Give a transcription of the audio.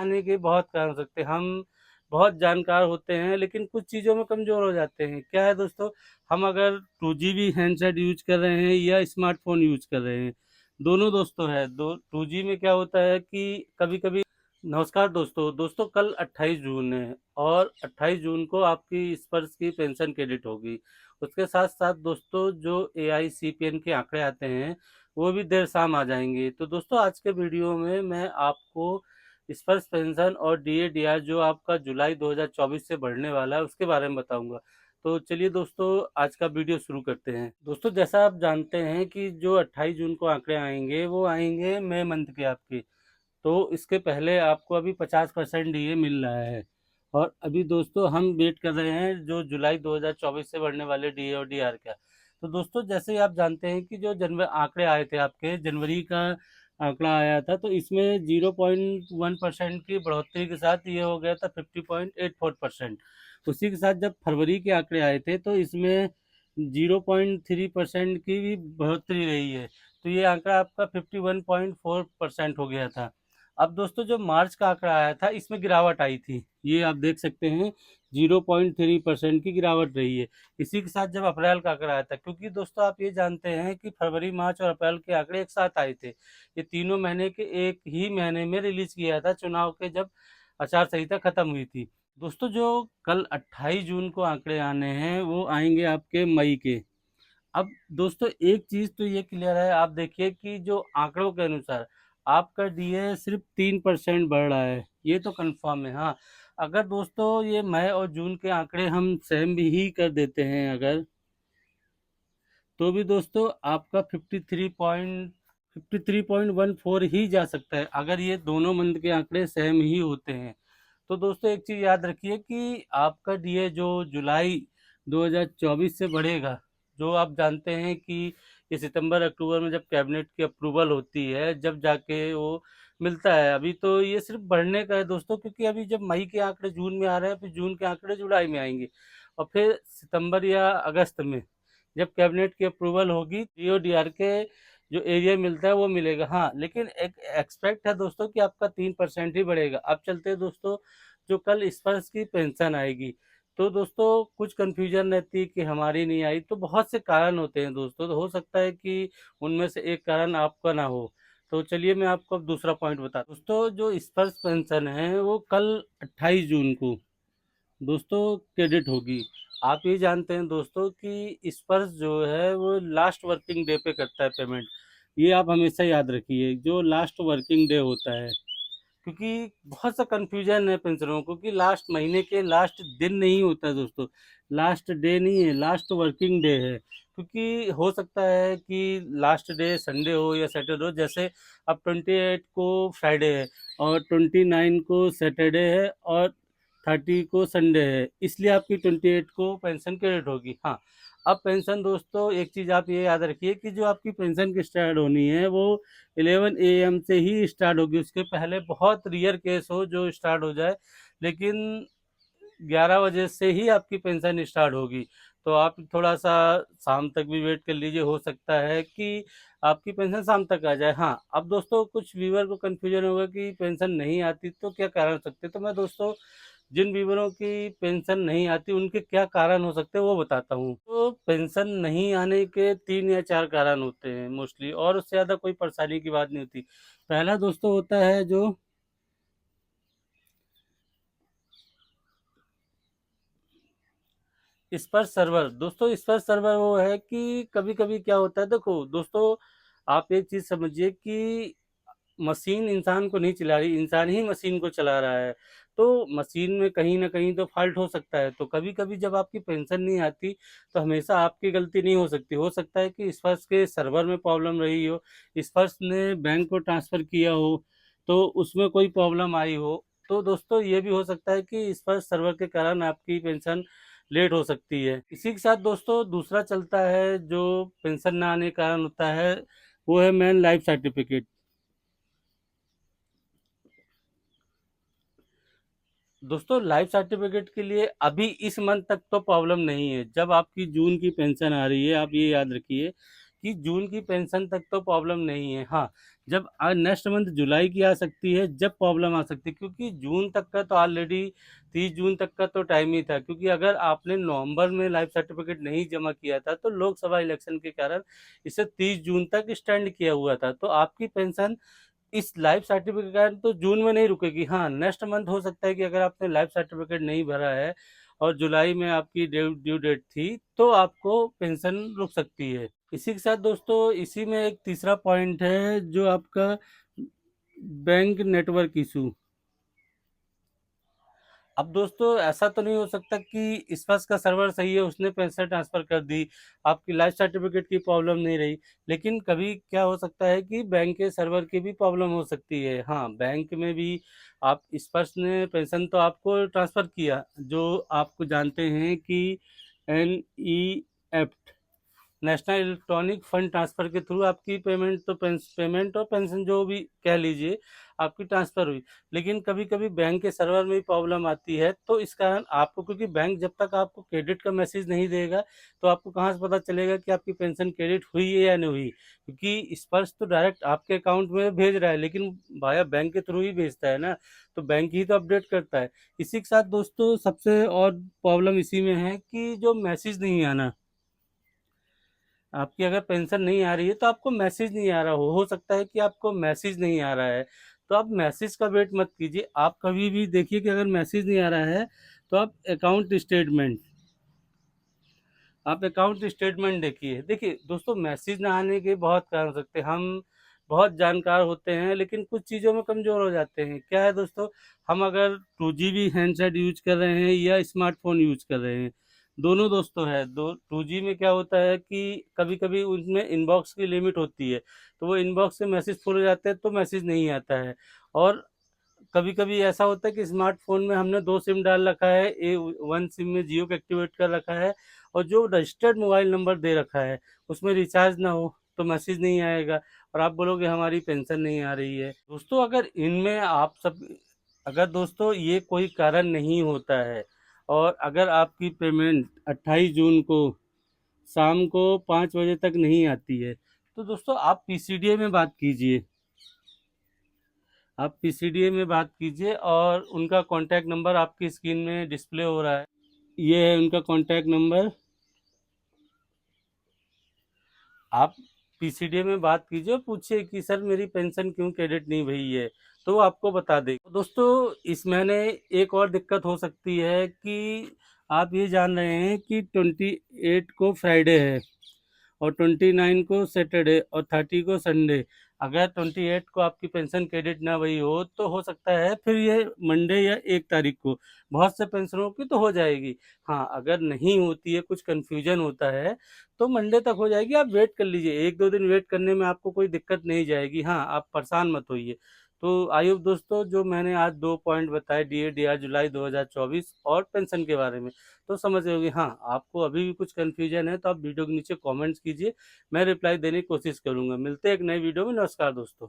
आने के बहुत कारण हो सकते हैं। हम बहुत जानकार होते हैं लेकिन कुछ चीज़ों में कमज़ोर हो जाते हैं। क्या है दोस्तों, हम अगर 2G हैंडसेट यूज़ कर रहे हैं या स्मार्टफ़ोन यूज़ कर रहे हैं, दोनों दोस्तों है। 2G में क्या होता है कि कभी-कभी नमस्कार दोस्तों, कल 28 जून है और 28 जून को आपकी स्पर्श की पेंशन क्रेडिट होगी। उसके साथ-साथ दोस्तों जो एआईसीपीएन के आंकड़े आते हैं, वो भी देर शाम आ जाएँगे। तो दोस्तों आज के वीडियो में मैं आपको स्पर्श पेंशन और डीए-डीआर जो आपका जुलाई 2024 से बढ़ने वाला है, उसके बारे में बताऊँगा। तो चलिए दोस्तों आज का वीडियो शुरू करते हैं। दोस्तों जैसा आप जानते हैं कि जो 28 जून को आंकड़े आएँगे, वो आएँगे मई मंथ के आपके। तो इसके पहले आपको अभी 50% डीए मिल रहा है और अभी दोस्तों हम वेट कर रहे हैं जो जुलाई 2024 से बढ़ने वाले डीए और डीआर का। तो दोस्तों जैसे ही आप जानते हैं कि जो जनवरी आंकड़े आए थे आपके, जनवरी का आंकड़ा आया था, तो इसमें 0.1% की बढ़ोतरी के साथ ये हो गया था 50.84%। उसी के साथ जब फरवरी के आंकड़े आए थे तो इसमें 0.3% की भी बढ़ोतरी रही है, तो ये आंकड़ा आपका 51.4% हो गया था। अब दोस्तों जो मार्च का आंकड़ा आया था इसमें गिरावट आई थी, ये आप देख सकते हैं 0.3% की गिरावट रही है। इसी के साथ जब अप्रैल का आंकड़ा आया था, क्योंकि दोस्तों आप ये जानते हैं कि फरवरी, मार्च और अप्रैल के आंकड़े एक साथ आए थे। ये तीनों महीने के एक ही महीने में रिलीज किया था, चुनाव के जब आचार संहिता खत्म हुई थी। दोस्तों जो कल 28 जून को आंकड़े आने हैं वो आएंगे आपके मई के। अब दोस्तों एक चीज़ तो ये क्लियर है, आप देखिए कि जो आंकड़ों के अनुसार आपका डीए सिर्फ 3% बढ़ रहा है, ये तो कंफर्म है। हाँ, अगर दोस्तों ये मई और जून के आंकड़े हम सेम भी ही कर देते हैं अगर, तो भी दोस्तों आपका 53.14 ही जा सकता है अगर ये दोनों मंथ के आंकड़े सेम ही होते हैं। तो दोस्तों एक चीज़ याद रखिए कि आपका डीए जो जुलाई 2024 से बढ़ेगा, जो आप जानते हैं कि ये सितंबर अक्टूबर में जब कैबिनेट की अप्रूवल होती है, जब जाके वो मिलता है। अभी तो ये सिर्फ बढ़ने का है दोस्तों, क्योंकि अभी जब मई के आंकड़े जून में आ रहे हैं, फिर जून के आंकड़े जुलाई में आएंगे और फिर सितंबर या अगस्त में जब कैबिनेट की अप्रूवल होगी, डीओ-डीआर के जो एरिया मिलता है वो मिलेगा। हाँ, लेकिन एक एक्सपेक्ट है दोस्तों कि आपका 3% ही बढ़ेगा। अब चलते हैं दोस्तों जो कल स्पर्श की पेंशन आएगी। तो दोस्तों कुछ कन्फ्यूजन रहती है कि हमारी नहीं आई, तो बहुत से कारण होते हैं दोस्तों, तो हो सकता है कि उनमें से एक कारण आपका ना हो। तो चलिए मैं आपको अब दूसरा पॉइंट बताता हूँ। दोस्तों जो स्पर्श पेंशन है वो कल 28 जून को दोस्तों क्रेडिट होगी। आप ये जानते हैं दोस्तों कि स्पर्श जो है वो लास्ट वर्किंग डे पे करता है पेमेंट। ये आप हमेशा याद रखिए, जो लास्ट वर्किंग डे होता है, क्योंकि बहुत सा कन्फ्यूजन है पेंशनरों को कि लास्ट महीने के लास्ट दिन नहीं होता है दोस्तों, लास्ट डे नहीं है, लास्ट वर्किंग डे है। क्योंकि हो सकता है कि लास्ट डे संडे हो या सैटरडे हो, जैसे अब 28 को फ्राइडे है और 29 को सैटरडे है और 30 को संडे है, इसलिए आपकी 28 को पेंशन क्रेडिट होगी। हाँ, अब पेंशन दोस्तों एक चीज़ आप ये याद रखिए कि जो आपकी पेंशन की स्टार्ट होनी है वो 11 AM से ही स्टार्ट होगी। उसके पहले बहुत रेयर केस हो जो स्टार्ट हो जाए, लेकिन 11 बजे से ही आपकी पेंशन स्टार्ट होगी। तो आप थोड़ा सा शाम तक भी वेट कर लीजिए, हो सकता है कि आपकी पेंशन शाम तक आ जाए। हाँ, अब दोस्तों कुछ व्यूअर को कन्फ्यूजन होगा कि पेंशन नहीं आती तो क्या कारण हो सकते हैं, तो मैं दोस्तों जिन व्यूअरों की पेंशन नहीं आती उनके क्या कारण हो सकते हैं वो बताता हूँ। तो पेंशन नहीं आने के 3 या 4 कारण होते हैं मोस्टली, और उससे ज़्यादा कोई परेशानी की बात नहीं होती। पहला दोस्तों होता है जो स्पर्श सर्वर। दोस्तों स्पर्श सर्वर वो है कि कभी-कभी क्या होता है, देखो दोस्तों आप एक चीज़ समझिए कि मशीन इंसान को नहीं चला रही, इंसान ही मशीन को चला रहा है। तो मशीन में कहीं न कहीं तो फ़ॉल्ट हो सकता है। तो कभी-कभी जब आपकी पेंशन नहीं आती, तो हमेशा आपकी गलती नहीं हो सकती। हो सकता है कि स्पर्श के सर्वर में प्रॉब्लम रही हो, स्पर्श ने बैंक को ट्रांसफ़र किया हो, तो उसमें कोई प्रॉब्लम आई हो। तो दोस्तों ये भी हो सकता है कि स्पर्श सर्वर के कारण आपकी पेंशन लेट हो सकती है। इसी के साथ दोस्तों दूसरा चलता है जो पेंशन ना आने का कारण होता है, वो है मेन लाइफ सर्टिफ़िकेट। दोस्तों लाइफ सर्टिफिकेट के लिए अभी इस मंथ तक तो प्रॉब्लम नहीं है। जब आपकी जून की पेंशन आ रही है, आप ये याद रखिए कि जून की पेंशन तक तो प्रॉब्लम नहीं है। हाँ, जब नेक्स्ट मंथ जुलाई की आ सकती है, जब प्रॉब्लम आ सकती है, क्योंकि जून तक का तो ऑलरेडी 30 जून तक का तो टाइम ही था, क्योंकि अगर आपने नवंबर में लाइफ सर्टिफिकेट नहीं जमा किया था तो लोकसभा इलेक्शन के कारण इसे 30 जून तक स्टैंड किया हुआ था। तो आपकी पेंशन इस लाइफ सर्टिफिकेट के कारण तो जून में नहीं रुकेगी। हाँ, नेक्स्ट मंथ हो सकता है कि अगर आपने लाइफ सर्टिफिकेट नहीं भरा है और जुलाई में आपकी ड्यू डेट थी, तो आपको पेंशन रुक सकती है। इसी के साथ दोस्तों, इसी में एक तीसरा पॉइंट है जो आपका बैंक नेटवर्क इशू। अब दोस्तों, ऐसा तो नहीं हो सकता कि स्पर्श का सर्वर सही है, उसने पैसे ट्रांसफर कर दी, आपकी लाइफ सर्टिफिकेट की प्रॉब्लम नहीं रही। लेकिन कभी क्या हो सकता है कि बैंक के सर्वर की भी प्रॉब्लम हो सकती है। हाँ, बैंक में भी आप स्पर्श ने पेंशन तो आपको ट्रांसफर किया, जो आपको जानते हैं कि NEFT, national electronic fund transfer के थ्रू आपकी पेमेंट तो पेमेंट और पेंशन जो भी कह लीजिए आपकी ट्रांसफर हुई। लेकिन कभी कभी बैंक के सर्वर में भी प्रॉब्लम आती है, तो इस कारण आपको, क्योंकि बैंक जब तक आपको क्रेडिट का मैसेज नहीं देगा तो आपको कहाँ से पता चलेगा कि आपकी पेंशन क्रेडिट हुई है या नहीं हुई, क्योंकि स्पर्श तो डायरेक्ट आपके अकाउंट में भेज रहा है, लेकिन भाया बैंक के थ्रू ही भेजता है ना, तो बैंक ही तो अपडेट करता है। इसी के साथ दोस्तों, सबसे और प्रॉब्लम इसी में है कि जो मैसेज नहीं आना, आपकी अगर पेंशन नहीं आ रही है तो आपको मैसेज नहीं आ रहा हो सकता है कि आपको मैसेज नहीं आ रहा है, तो आप मैसेज का वेट मत कीजिए। आप कभी भी देखिए कि अगर मैसेज नहीं आ रहा है तो आप अकाउंट स्टेटमेंट देखिए। देखिए दोस्तों, मैसेज ना आने के बहुत कारण हो सकते हैं। हम बहुत जानकार होते हैं लेकिन कुछ चीज़ों में कमज़ोर हो जाते हैं। क्या है दोस्तों, हम अगर 2GB हैंडसेट यूज कर रहे हैं या स्मार्टफोन यूज कर रहे हैं, दोनों दोस्तों है, 2G में क्या होता है कि कभी कभी उनमें इनबॉक्स की लिमिट होती है, तो वो इनबॉक्स से मैसेज फुल हो जाते हैं तो मैसेज नहीं आता है। और कभी कभी ऐसा होता है कि स्मार्टफोन में हमने 2 सिम डाल रखा है, 1 सिम में जियो का एक्टिवेट कर रखा है और जो रजिस्टर्ड मोबाइल नंबर दे रखा है उसमें रिचार्ज ना हो तो मैसेज नहीं आएगा, और आप बोलोगे हमारी पेंशन नहीं आ रही है। दोस्तों, अगर इनमें आप सब, अगर दोस्तों ये कोई कारण नहीं होता है और अगर आपकी पेमेंट 28 जून को शाम को 5 बजे तक नहीं आती है, तो दोस्तों आप PCDA में बात कीजिए। आप PCDA में बात कीजिए और उनका कॉन्टैक्ट नंबर आपकी स्क्रीन में डिस्प्ले हो रहा है, ये है उनका कॉन्टैक्ट नंबर। आप PCDA में बात कीजिए और पूछिए कि सर मेरी पेंशन क्यों क्रेडिट नहीं हुई है, तो वो आपको बता देगा। दोस्तों, इस महीने एक और दिक्कत हो सकती है कि आप ये जान रहे हैं कि 28 को फ्राइडे है और 29 को सैटरडे और 30 को संडे। अगर 28 को आपकी पेंशन क्रेडिट ना हुई हो तो हो सकता है फिर ये मंडे या 1 तारीख को, बहुत से पेंशनरों की तो हो जाएगी। हाँ, अगर नहीं होती है, कुछ कन्फ्यूजन होता है तो मंडे तक हो जाएगी। आप वेट कर लीजिए, 1-2 दिन वेट करने में आपको कोई दिक्कत नहीं जाएगी। हाँ, आप परेशान मत होइए। तो आई होप दोस्तों, जो मैंने आज 2 पॉइंट बताए, DA जुलाई 2024 और पेंशन के बारे में, तो समझ रहे होगे। हाँ, आपको अभी भी कुछ कन्फ्यूजन है तो आप वीडियो के नीचे कमेंट्स कीजिए, मैं रिप्लाई देने की कोशिश करूंगा। मिलते हैं एक नई वीडियो में। नमस्कार दोस्तों।